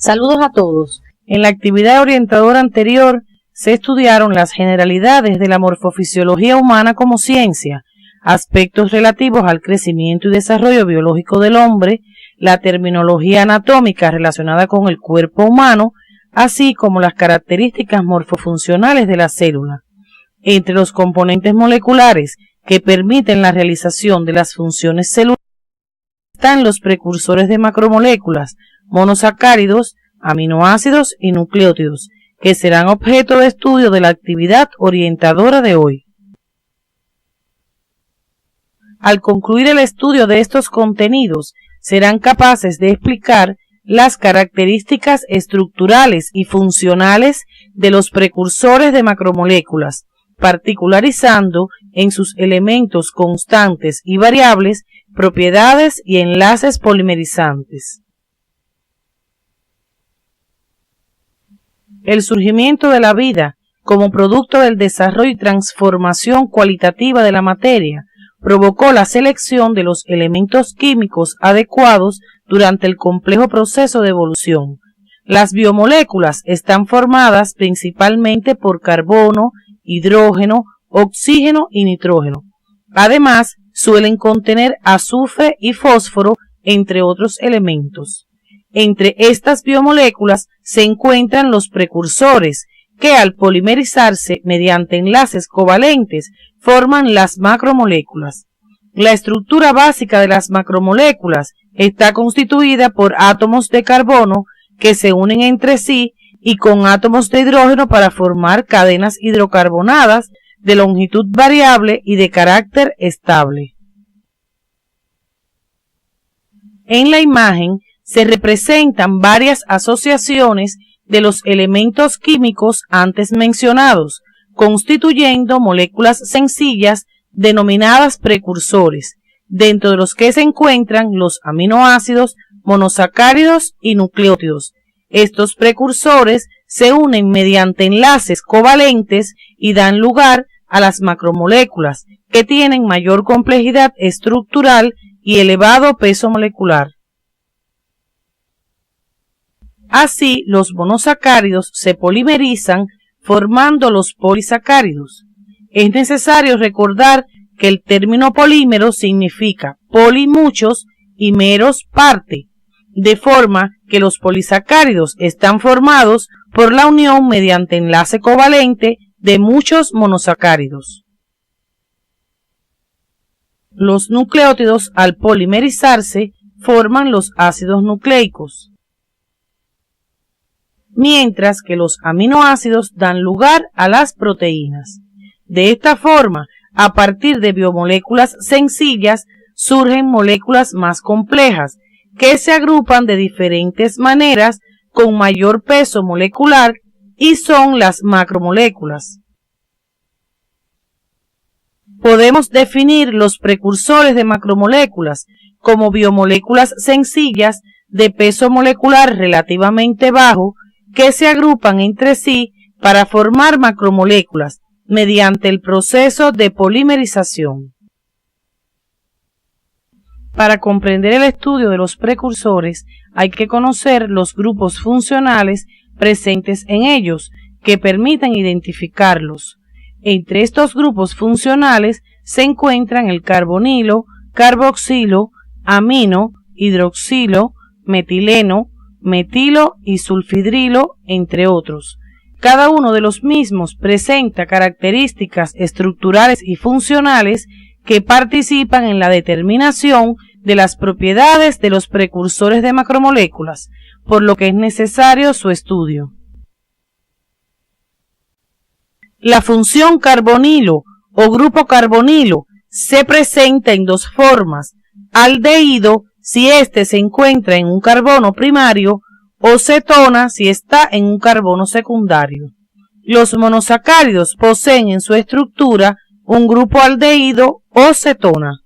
Saludos a todos. En la actividad orientadora anterior se estudiaron las generalidades de la morfofisiología humana como ciencia, aspectos relativos al crecimiento y desarrollo biológico del hombre, la terminología anatómica relacionada con el cuerpo humano, así como las características morfofuncionales de la célula. Entre los componentes moleculares que permiten la realización de las funciones celulares están los precursores de macromoléculas, monosacáridos, aminoácidos y nucleótidos, que serán objeto de estudio de la actividad orientadora de hoy. Al concluir el estudio de estos contenidos, serán capaces de explicar las características estructurales y funcionales de los precursores de macromoléculas, particularizando en sus elementos constantes y variables, propiedades y enlaces polimerizantes. El surgimiento de la vida como producto del desarrollo y transformación cualitativa de la materia provocó la selección de los elementos químicos adecuados durante el complejo proceso de evolución. Las biomoléculas están formadas principalmente por carbono, hidrógeno, oxígeno y nitrógeno. Además, suelen contener azufre y fósforo, entre otros elementos. Entre estas biomoléculas se encuentran los precursores, que al polimerizarse mediante enlaces covalentes forman las macromoléculas. La estructura básica de las macromoléculas está constituida por átomos de carbono que se unen entre sí y con átomos de hidrógeno para formar cadenas hidrocarbonadas de longitud variable y de carácter estable. En la imagen se representan varias asociaciones de los elementos químicos antes mencionados, constituyendo moléculas sencillas denominadas precursores, dentro de los que se encuentran los aminoácidos, monosacáridos y nucleótidos. Estos precursores se unen mediante enlaces covalentes y dan lugar a las macromoléculas, que tienen mayor complejidad estructural y elevado peso molecular. Así, los monosacáridos se polimerizan formando los polisacáridos. Es necesario recordar que el término polímero significa poli muchos y meros parte, de forma que los polisacáridos están formados por la unión mediante enlace covalente de muchos monosacáridos. Los nucleótidos, al polimerizarse, forman los ácidos nucleicos, mientras que los aminoácidos dan lugar a las proteínas. De esta forma, a partir de biomoléculas sencillas, surgen moléculas más complejas, que se agrupan de diferentes maneras con mayor peso molecular y son las macromoléculas. Podemos definir los precursores de macromoléculas como biomoléculas sencillas de peso molecular relativamente bajo que se agrupan entre sí para formar macromoléculas mediante el proceso de polimerización. Para comprender el estudio de los precursores hay que conocer los grupos funcionales presentes en ellos que permiten identificarlos. Entre estos grupos funcionales se encuentran el carbonilo, carboxilo, amino, hidroxilo, metileno, metilo y sulfidrilo, entre otros. Cada uno de los mismos presenta características estructurales y funcionales que participan en la determinación de las propiedades de los precursores de macromoléculas, por lo que es necesario su estudio. La función carbonilo o grupo carbonilo se presenta en dos formas: aldehído si éste se encuentra en un carbono primario o cetona si está en un carbono secundario. Los monosacáridos poseen en su estructura un grupo aldehído o cetona.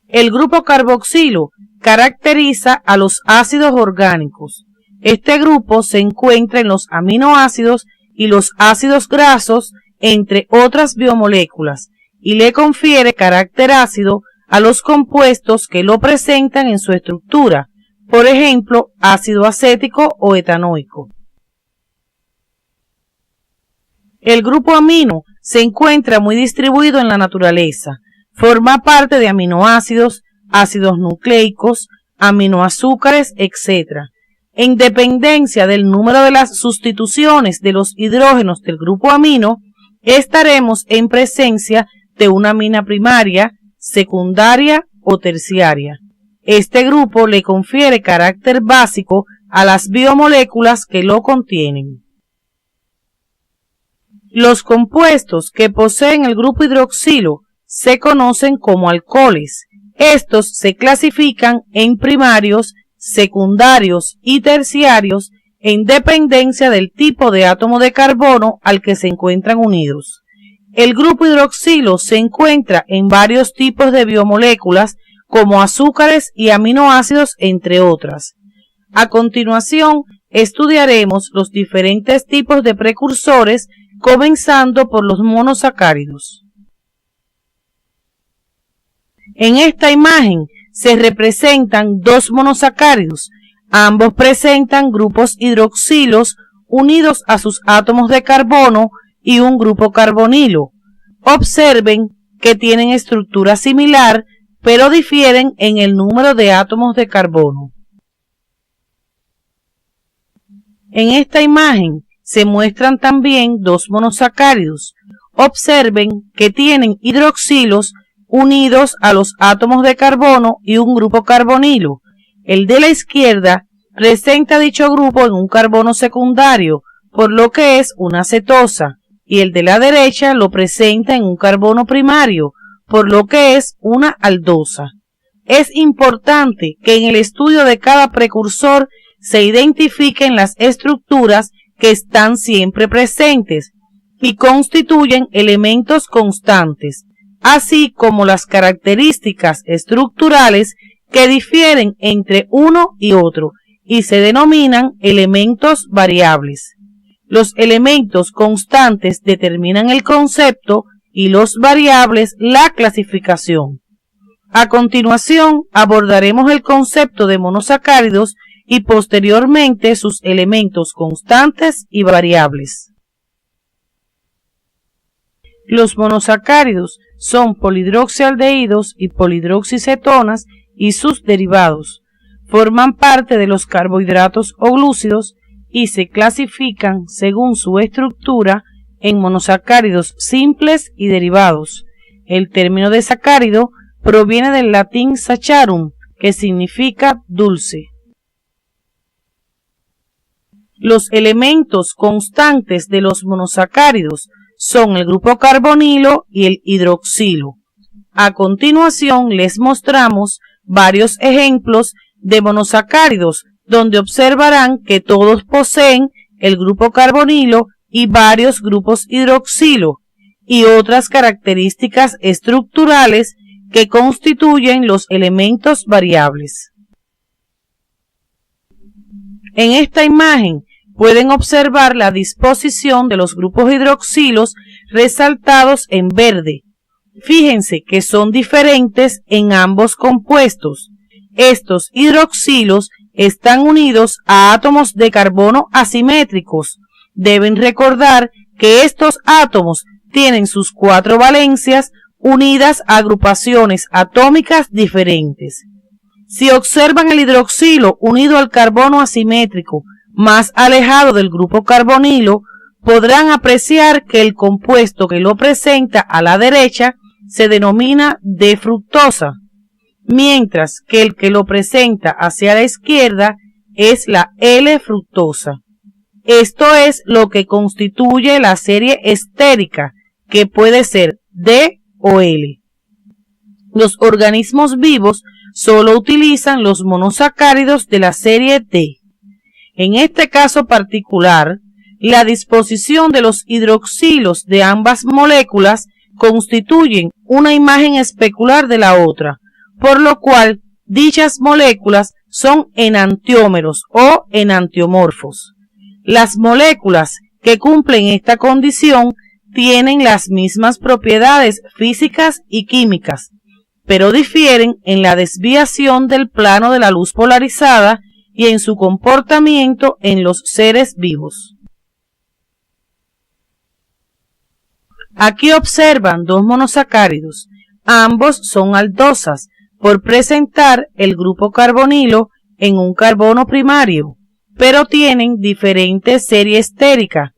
El grupo carboxilo caracteriza a los ácidos orgánicos. Este grupo se encuentra en los aminoácidos y los ácidos grasos, entre otras biomoléculas, y le confiere carácter ácido a los compuestos que lo presentan en su estructura, por ejemplo, ácido acético o etanoico. El grupo amino se encuentra muy distribuido en la naturaleza. Forma parte de aminoácidos, ácidos nucleicos, aminoazúcares, etc. En dependencia del número de las sustituciones de los hidrógenos del grupo amino, estaremos en presencia de una amina primaria, secundaria o terciaria. Este grupo le confiere carácter básico a las biomoléculas que lo contienen. Los compuestos que poseen el grupo hidroxilo se conocen como alcoholes. Estos se clasifican en primarios, secundarios y terciarios en dependencia del tipo de átomo de carbono al que se encuentran unidos. El grupo hidroxilo se encuentra en varios tipos de biomoléculas como azúcares y aminoácidos, entre otras. A continuación, estudiaremos los diferentes tipos de precursores, comenzando por los monosacáridos. En esta imagen se representan dos monosacáridos. Ambos presentan grupos hidroxilos unidos a sus átomos de carbono y un grupo carbonilo. Observen que tienen estructura similar, pero difieren en el número de átomos de carbono. En esta imagen se muestran también dos monosacáridos. Observen que tienen hidroxilos unidos a los átomos de carbono y un grupo carbonilo. El de la izquierda presenta dicho grupo en un carbono secundario, por lo que es una cetosa, y el de la derecha lo presenta en un carbono primario, por lo que es una aldosa. Es importante que en el estudio de cada precursor se identifiquen las estructuras que están siempre presentes y constituyen elementos constantes, así como las características estructurales que difieren entre uno y otro y se denominan elementos variables. Los elementos constantes determinan el concepto y los variables la clasificación. A continuación abordaremos el concepto de monosacáridos y posteriormente sus elementos constantes y variables. Los monosacáridos son polihidroxialdehídos y polihidroxicetonas y sus derivados. Forman parte de los carbohidratos o glúcidos y se clasifican según su estructura en monosacáridos simples y derivados. El término de sacárido proviene del latín saccharum, que significa dulce. Los elementos constantes de los monosacáridos son el grupo carbonilo y el hidroxilo. A continuación les mostramos varios ejemplos de monosacáridos donde observarán que todos poseen el grupo carbonilo y varios grupos hidroxilo y otras características estructurales que constituyen los elementos variables. En esta imagen pueden observar la disposición de los grupos hidroxilos resaltados en verde. Fíjense que son diferentes en ambos compuestos. Estos hidroxilos están unidos a átomos de carbono asimétricos. Deben recordar que estos átomos tienen sus 4 valencias unidas a agrupaciones atómicas diferentes. Si observan el hidroxilo unido al carbono asimétrico más alejado del grupo carbonilo, podrán apreciar que el compuesto que lo presenta a la derecha se denomina D-fructosa, mientras que el que lo presenta hacia la izquierda es la L-fructosa. Esto es lo que constituye la serie estérica, que puede ser D o L. Los organismos vivos solo utilizan los monosacáridos de la serie D. En este caso particular, la disposición de los hidroxilos de ambas moléculas constituyen una imagen especular de la otra, por lo cual dichas moléculas son enantiómeros o enantiomorfos. Las moléculas que cumplen esta condición tienen las mismas propiedades físicas y químicas. pero difieren en la desviación del plano de la luz polarizada y en su comportamiento en los seres vivos. Aquí observan dos monosacáridos. Ambos son aldosas por presentar el grupo carbonilo en un carbono primario, pero tienen diferente serie estérica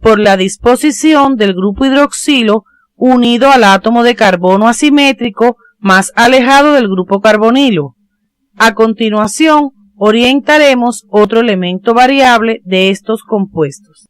por la disposición del grupo hidroxilo unido al átomo de carbono asimétrico más alejado del grupo carbonilo. A continuación, orientaremos otro elemento variable de estos compuestos.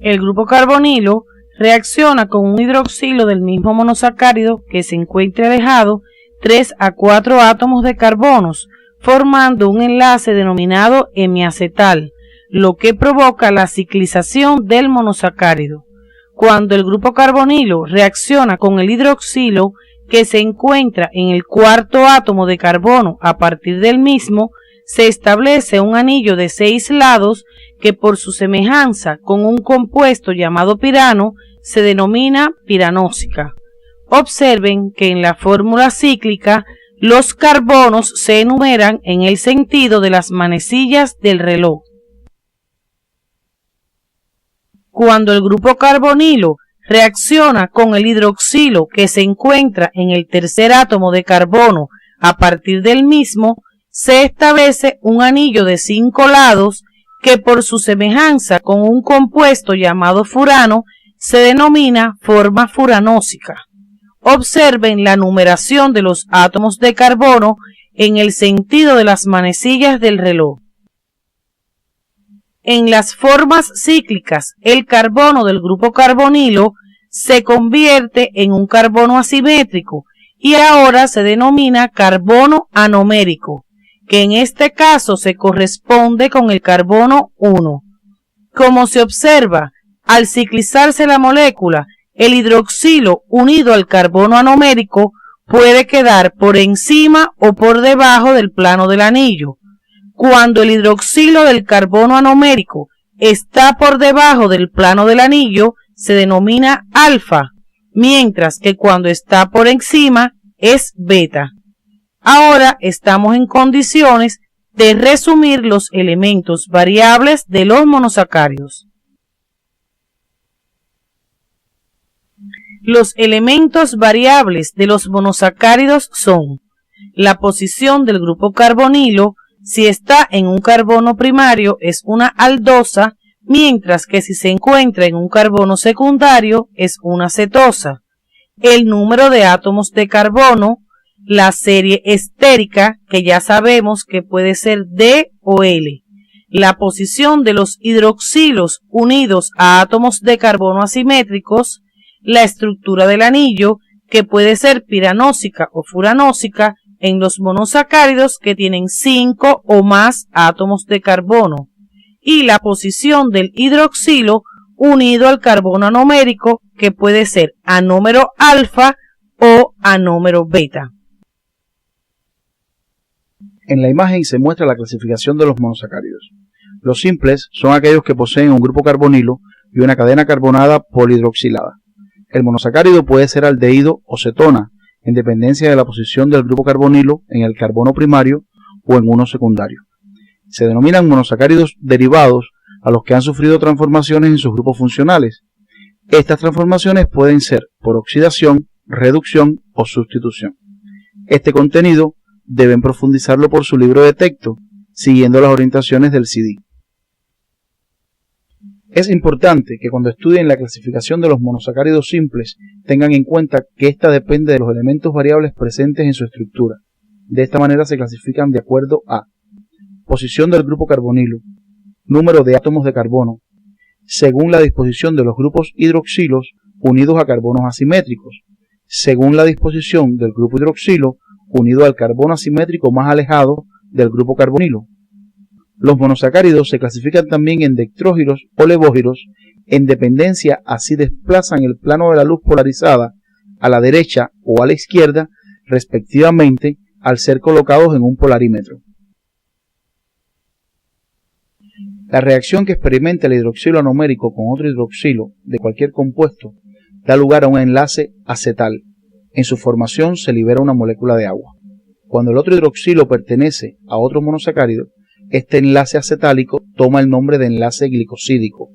El grupo carbonilo reacciona con un hidroxilo del mismo monosacárido que se encuentre alejado 3 a 4 átomos de carbonos, formando un enlace denominado hemiacetal, lo que provoca la ciclización del monosacárido. Cuando el grupo carbonilo reacciona con el hidroxilo que se encuentra en el cuarto átomo de carbono a partir del mismo, se establece un anillo de 6 lados que por su semejanza con un compuesto llamado pirano se denomina piranósica. Observen que en la fórmula cíclica los carbonos se enumeran en el sentido de las manecillas del reloj. Cuando el grupo carbonilo reacciona con el hidroxilo que se encuentra en el tercer átomo de carbono a partir del mismo, se establece un anillo de 5 lados que por su semejanza con un compuesto llamado furano se denomina forma furanósica. Observen la numeración de los átomos de carbono en el sentido de las manecillas del reloj. En las formas cíclicas, el carbono del grupo carbonilo se convierte en un carbono asimétrico y ahora se denomina carbono anomérico, que en este caso se corresponde con el carbono 1. Como se observa, al ciclizarse la molécula, el hidroxilo unido al carbono anomérico puede quedar por encima o por debajo del plano del anillo. Cuando el hidroxilo del carbono anomérico está por debajo del plano del anillo, se denomina alfa, mientras que cuando está por encima es beta. Ahora estamos en condiciones de resumir los elementos variables de los monosacáridos. Los elementos variables de los monosacáridos son la posición del grupo carbonilo. Si está en un carbono primario es una aldosa, mientras que si se encuentra en un carbono secundario es una cetosa. El número de átomos de carbono, la serie estérica, que ya sabemos que puede ser D o L, la posición de los hidroxilos unidos a átomos de carbono asimétricos, la estructura del anillo, que puede ser piranósica o furanósica, en los monosacáridos que tienen 5 o más átomos de carbono, y la posición del hidroxilo unido al carbono anomérico, que puede ser anómero alfa o anómero beta. En la imagen se muestra la clasificación de los monosacáridos. Los simples son aquellos que poseen un grupo carbonilo y una cadena carbonada polihidroxilada. El monosacárido puede ser aldehído o cetona, en dependencia de la posición del grupo carbonilo en el carbono primario o en uno secundario. Se denominan monosacáridos derivados a los que han sufrido transformaciones en sus grupos funcionales. Estas transformaciones pueden ser por oxidación, reducción o sustitución. Este contenido deben profundizarlo por su libro de texto, siguiendo las orientaciones del CD. Es importante que cuando estudien la clasificación de los monosacáridos simples tengan en cuenta que ésta depende de los elementos variables presentes en su estructura. De esta manera se clasifican de acuerdo a posición del grupo carbonilo, número de átomos de carbono, según la disposición de los grupos hidroxilos unidos a carbonos asimétricos, según la disposición del grupo hidroxilo unido al carbono asimétrico más alejado del grupo carbonilo. Los monosacáridos se clasifican también en dextrógiros o levógiros en dependencia a si desplazan el plano de la luz polarizada a la derecha o a la izquierda, respectivamente, al ser colocados en un polarímetro. La reacción que experimenta el hidroxilo anomérico con otro hidroxilo de cualquier compuesto da lugar a un enlace acetal. En su formación se libera una molécula de agua. Cuando el otro hidroxilo pertenece a otro monosacárido, este enlace acetálico toma el nombre de enlace glicosídico.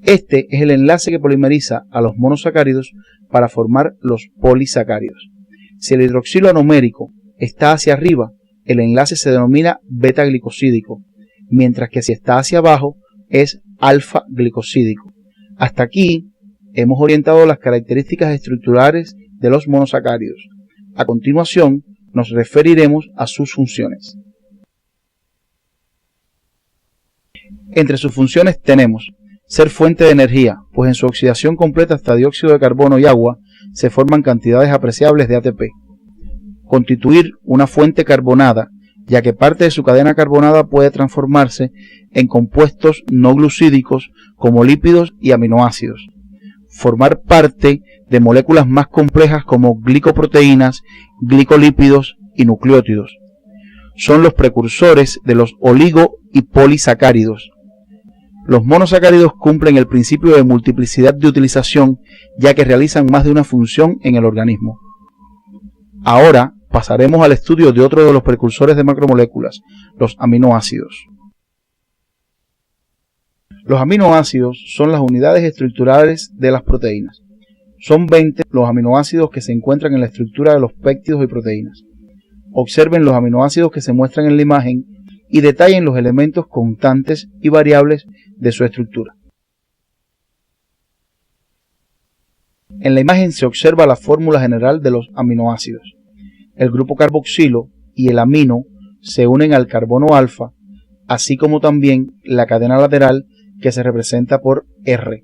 Este es el enlace que polimeriza a los monosacáridos para formar los polisacáridos. Si el hidroxilo anomérico está hacia arriba, el enlace se denomina beta-glicosídico, mientras que si está hacia abajo es alfa-glicosídico. Hasta aquí hemos orientado las características estructurales de los monosacáridos. A continuación nos referiremos a sus funciones. Entre sus funciones tenemos ser fuente de energía, pues en su oxidación completa hasta dióxido de carbono y agua se forman cantidades apreciables de ATP. Constituir una fuente carbonada, ya que parte de su cadena carbonada puede transformarse en compuestos no glucídicos como lípidos y aminoácidos. Formar parte de moléculas más complejas como glicoproteínas, glicolípidos y nucleótidos. Son los precursores de los oligo y polisacáridos. Los monosacáridos cumplen el principio de multiplicidad de utilización, ya que realizan más de una función en el organismo. Ahora pasaremos al estudio de otro de los precursores de macromoléculas, los aminoácidos. Los aminoácidos son las unidades estructurales de las proteínas. Son 20 los aminoácidos que se encuentran en la estructura de los péptidos y proteínas. Observen los aminoácidos que se muestran en la imagen y detallen los elementos constantes y variables de su estructura. En la imagen se observa la fórmula general de los aminoácidos. El grupo carboxilo y el amino se unen al carbono alfa, así como también la cadena lateral que se representa por R.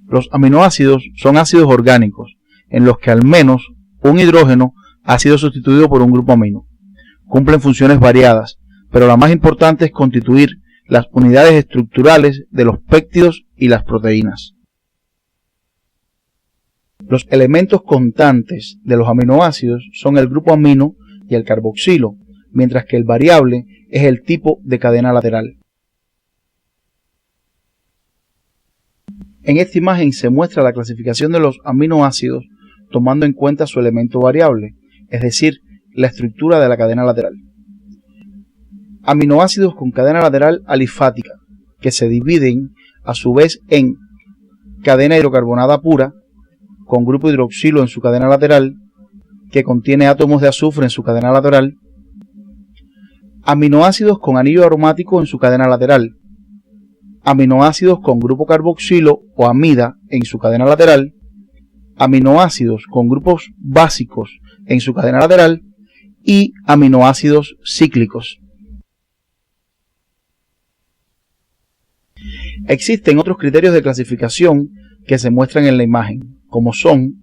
Los aminoácidos son ácidos orgánicos, en los que al menos un hidrógeno ha sido sustituido por un grupo amino. Cumplen funciones variadas, pero la más importante es constituir las unidades estructurales de los péptidos y las proteínas. Los elementos constantes de los aminoácidos son el grupo amino y el carboxilo, mientras que el variable es el tipo de cadena lateral. En esta imagen se muestra la clasificación de los aminoácidos tomando en cuenta su elemento variable, es decir, la estructura de la cadena lateral. Aminoácidos con cadena lateral alifática, que se dividen a su vez en cadena hidrocarbonada pura, con grupo hidroxilo en su cadena lateral, que contiene átomos de azufre en su cadena lateral, aminoácidos con anillo aromático en su cadena lateral, aminoácidos con grupo carboxilo o amida en su cadena lateral, aminoácidos con grupos básicos en su cadena lateral y aminoácidos cíclicos. Existen otros criterios de clasificación que se muestran en la imagen, como son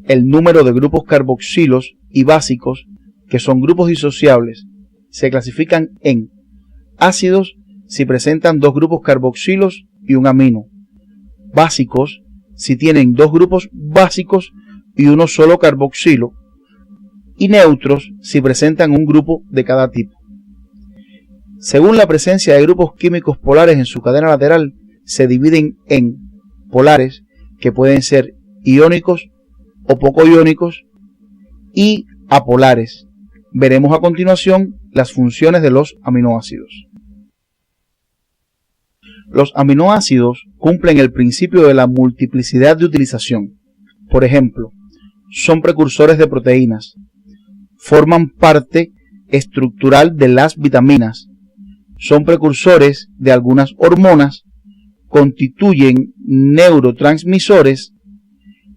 el número de grupos carboxilos y básicos, que son grupos disociables. Se clasifican en ácidos si presentan dos grupos carboxilos y un amino, básicos si tienen dos grupos básicos y uno solo carboxilo, y neutros si presentan un grupo de cada tipo. Según la presencia de grupos químicos polares en su cadena lateral, se dividen en polares, que pueden ser iónicos o poco iónicos, y apolares. Veremos a continuación las funciones de los aminoácidos. Los aminoácidos cumplen el principio de la multiplicidad de utilización. Por ejemplo, son precursores de proteínas, forman parte estructural de las vitaminas, son precursores de algunas hormonas, constituyen neurotransmisores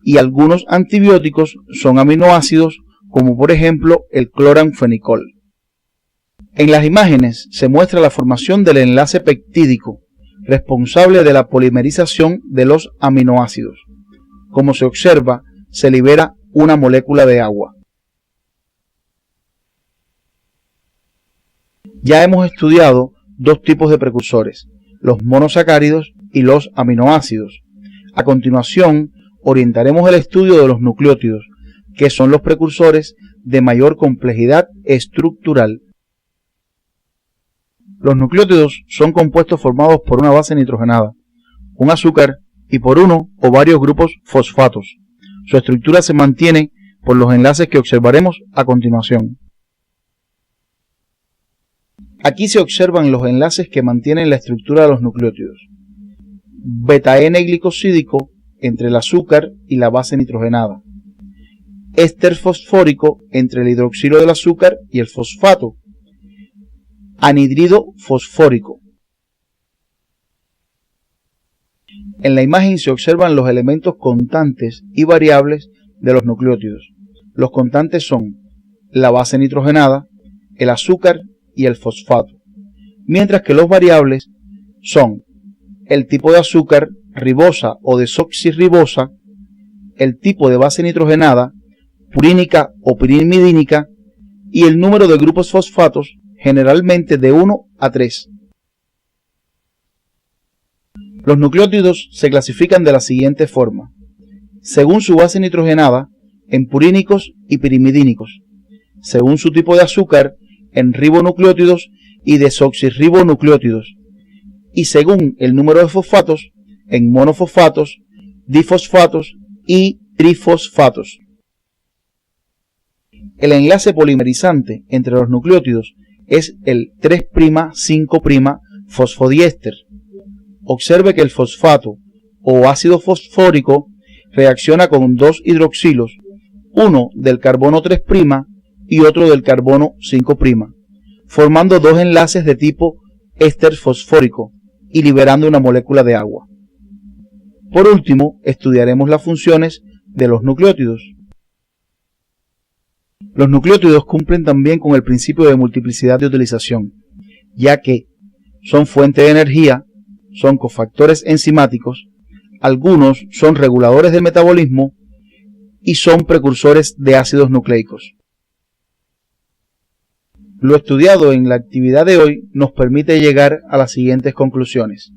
y algunos antibióticos son aminoácidos, como por ejemplo el cloranfenicol. En las imágenes se muestra la formación del enlace peptídico, responsable de la polimerización de los aminoácidos. Como se observa, se libera una molécula de agua. Ya hemos estudiado dos tipos de precursores, los monosacáridos y los aminoácidos. A continuación, orientaremos el estudio de los nucleótidos, que son los precursores de mayor complejidad estructural. Los nucleótidos son compuestos formados por una base nitrogenada, un azúcar y por uno o varios grupos fosfatos. Su estructura se mantiene por los enlaces que observaremos a continuación. Aquí se observan los enlaces que mantienen la estructura de los nucleótidos. Beta-N-glicosídico entre el azúcar y la base nitrogenada. Éster fosfórico entre el hidroxilo del azúcar y el fosfato. Anhidrido fosfórico. En la imagen se observan los elementos constantes y variables de los nucleótidos. Los constantes son la base nitrogenada, el azúcar y el fosfato, mientras que los variables son el tipo de azúcar, ribosa o desoxirribosa, el tipo de base nitrogenada, purínica o pirimidínica, y el número de grupos fosfatos, generalmente de 1 a 3. Los nucleótidos se clasifican de la siguiente forma: según su base nitrogenada, en purínicos y pirimidínicos; según su tipo de azúcar, en ribonucleótidos y desoxirribonucleótidos; y según el número de fosfatos, en monofosfatos, difosfatos y trifosfatos. El enlace polimerizante entre los nucleótidos es el 3'5' fosfodiéster. Observe que el fosfato o ácido fosfórico reacciona con dos hidroxilos, uno del carbono 3' y otro del carbono 5', formando dos enlaces de tipo éster fosfórico y liberando una molécula de agua. Por último, estudiaremos las funciones de los nucleótidos. Los nucleótidos cumplen también con el principio de multiplicidad de utilización, ya que son fuente de energía, son cofactores enzimáticos, algunos son reguladores del metabolismo y son precursores de ácidos nucleicos. Lo estudiado en la actividad de hoy nos permite llegar a las siguientes conclusiones.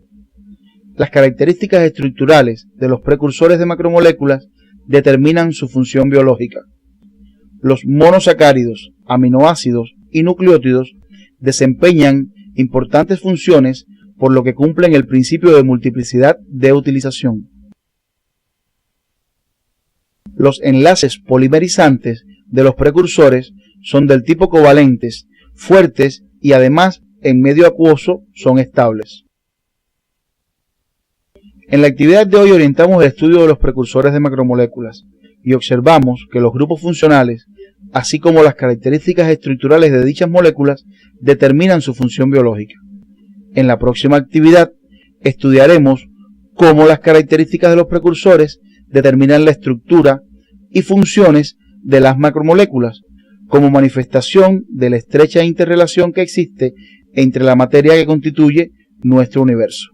Las características estructurales de los precursores de macromoléculas determinan su función biológica. Los monosacáridos, aminoácidos y nucleótidos desempeñan importantes funciones, por lo que cumplen el principio de multiplicidad de utilización. Los enlaces polimerizantes de los precursores son del tipo covalentes, fuertes y además en medio acuoso son estables. En la actividad de hoy orientamos el estudio de los precursores de macromoléculas y observamos que los grupos funcionales, así como las características estructurales de dichas moléculas, determinan su función biológica. En la próxima actividad estudiaremos cómo las características de los precursores determinan la estructura y funciones de las macromoléculas, como manifestación de la estrecha interrelación que existe entre la materia que constituye nuestro universo.